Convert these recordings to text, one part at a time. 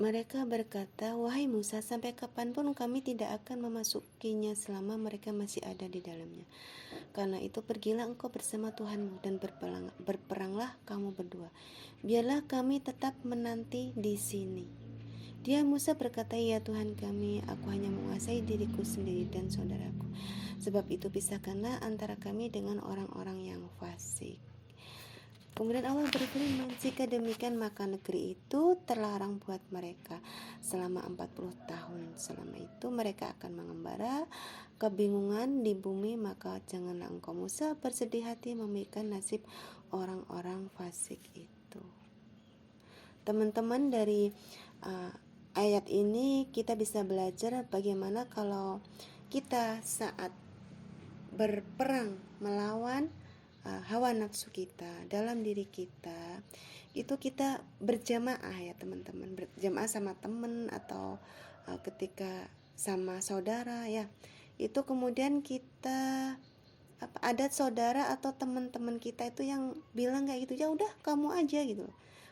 Mereka berkata, "Wahai Musa, sampai kapanpun kami tidak akan memasukinya selama mereka masih ada di dalamnya. Karena itu pergilah engkau bersama Tuhanmu dan berperanglah kamu berdua. Biarlah kami tetap menanti di sini." Dia Musa berkata, "Ya Tuhan kami, aku hanya menguasai diriku sendiri dan saudaraku. Sebab itu pisahkanlah antara kami dengan orang-orang yang fasik." Kemudian Allah berfirman, "Jika demikian maka negeri itu terlarang buat mereka selama 40 tahun. Selama itu mereka akan mengembara kebingungan di bumi, maka janganlah engkau Musa bersedih hati memikirkan nasib orang-orang fasik itu." Teman-teman, dari ayat ini kita bisa belajar bagaimana kalau kita saat berperang melawan hawa nafsu kita dalam diri kita, itu kita berjamaah ya teman-teman, berjamaah sama teman atau ketika sama saudara ya, itu kemudian kita ada saudara atau teman-teman kita itu yang bilang kayak gitu, "Ya udah kamu aja," gitu,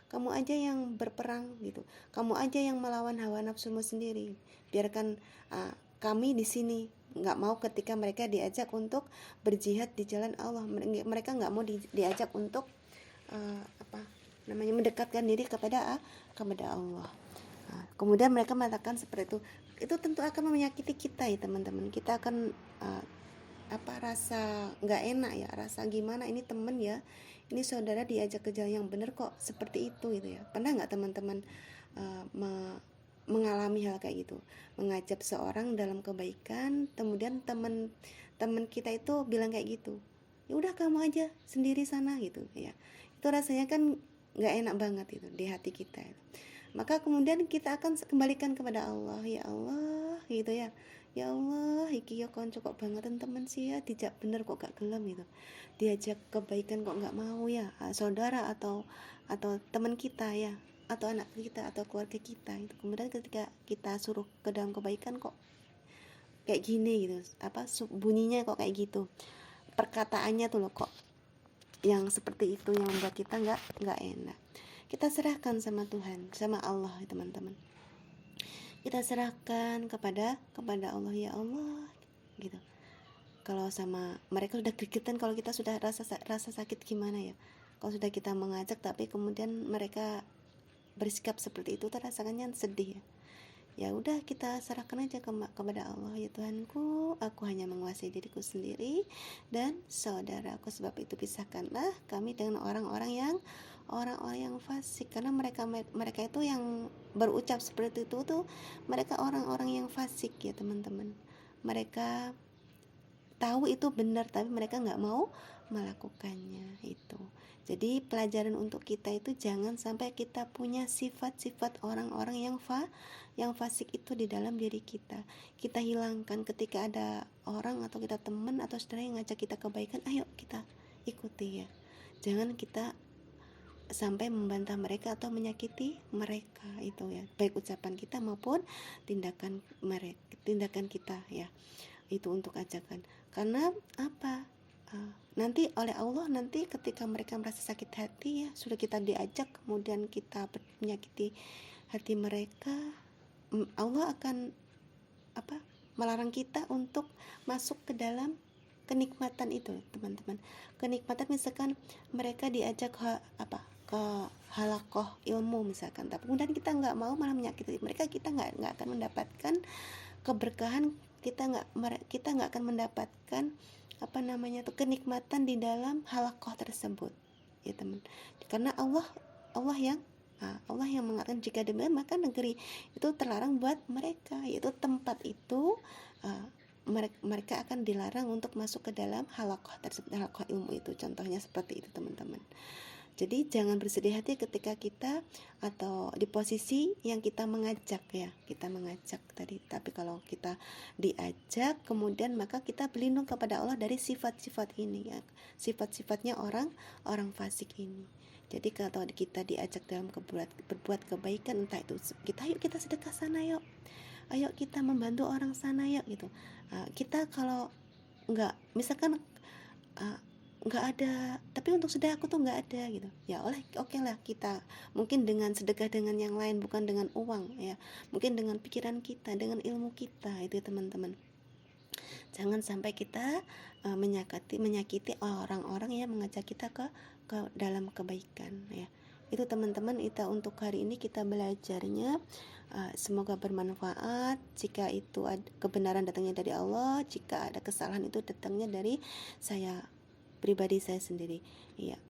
"kamu aja yang berperang," gitu, "kamu aja yang melawan hawa nafsumu sendiri, biarkan kami di sini." Nggak mau ketika mereka diajak untuk berjihad di jalan Allah, mereka nggak mau diajak untuk mendekatkan diri kepada Allah. Kemudian mereka mengatakan seperti itu tentu akan menyakiti kita ya teman-teman. Kita akan rasa nggak enak ya, rasa gimana, ini temen ya, ini saudara diajak ke jalan yang benar kok seperti itu gitu ya. Pernah nggak teman-teman mengalami hal kayak gitu, mengajak seorang dalam kebaikan, kemudian teman kita itu bilang kayak gitu, "Ya udah kamu aja sendiri sana," gitu ya. Itu rasanya kan nggak enak banget itu di hati kita. Maka kemudian kita akan kembalikan kepada Allah, "Ya Allah," gitu ya, "Ya Allah, iki ya konco kok banget teman sih ya, dijak bener kok gak gelem gitu, diajak kebaikan kok nggak mau ya." Saudara atau teman kita ya, atau anak kita atau keluarga kita itu, kemudian ketika kita suruh ke dalam kebaikan kok kayak gini gitu, bunyinya kok kayak gitu, perkataannya tuh loh kok yang seperti itu, yang membuat kita nggak enak. Kita serahkan sama Tuhan, sama Allah ya teman-teman. Kita serahkan kepada Allah, "Ya Allah," gitu. Kalau sama mereka sudah gregetan, kalau kita sudah rasa sakit gimana ya, kalau sudah kita mengajak tapi kemudian mereka bersikap seperti itu, rasanya sedih ya. Ya udah, kita serahkan aja kepada Allah, "Ya Tuhanku, aku hanya menguasai diriku sendiri dan saudaraku, sebab itu pisahkanlah kami dengan orang-orang yang fasik." Karena mereka itu yang berucap seperti itu tuh, mereka orang-orang yang fasik ya teman-teman. Mereka tahu itu benar tapi mereka nggak mau melakukannya itu. Jadi pelajaran untuk kita itu jangan sampai kita punya sifat-sifat orang-orang yang fasik itu di dalam diri kita. Kita hilangkan ketika ada orang atau kita teman atau saudara yang ngajak kita kebaikan, ayo kita ikuti ya. Jangan kita sampai membantah mereka atau menyakiti mereka itu ya, baik ucapan kita maupun tindakan kita ya, itu untuk ajakan. Karena apa? Nanti oleh Allah, nanti ketika mereka merasa sakit hati ya, sudah kita diajak kemudian kita menyakiti hati mereka, Allah akan melarang kita untuk masuk ke dalam kenikmatan itu teman-teman. Kenikmatan misalkan mereka diajak ke halakoh ilmu misalkan, tapi kemudian kita nggak mau, malah menyakiti mereka, kita nggak akan mendapatkan keberkahan, kita nggak akan mendapatkan kenikmatan di dalam halakoh tersebut ya teman. Karena Allah yang mengatakan, "Jika demikian maka negeri itu terlarang buat mereka," yaitu tempat itu mereka akan dilarang untuk masuk ke dalam halakoh tersebut, halakoh ilmu itu. Contohnya seperti itu teman-teman. Jadi jangan bersedih hati ketika kita atau di posisi yang kita mengajak ya, kita mengajak tadi. Tapi kalau kita diajak kemudian, maka kita berlindung kepada Allah dari sifat-sifat ini ya, sifat-sifatnya orang fasik ini. Jadi kalau kita diajak dalam berbuat kebaikan, entah itu ayo kita sedekah sana yuk, ayo kita membantu orang sana yuk gitu. Kita kalau nggak, misalkan nggak ada, tapi untuk sedekah aku tuh nggak ada gitu. Ya oleh oke lah kita mungkin dengan sedekah dengan yang lain, bukan dengan uang ya, mungkin dengan pikiran kita, dengan ilmu kita itu teman-teman. Jangan sampai kita menyakiti orang-orang yang mengajak kita ke dalam kebaikan ya. Itu teman-teman, itu untuk hari ini kita belajarnya. Semoga bermanfaat. Jika itu kebenaran datangnya dari Allah, jika ada kesalahan itu datangnya dari saya pribadi, saya sendiri. Iya.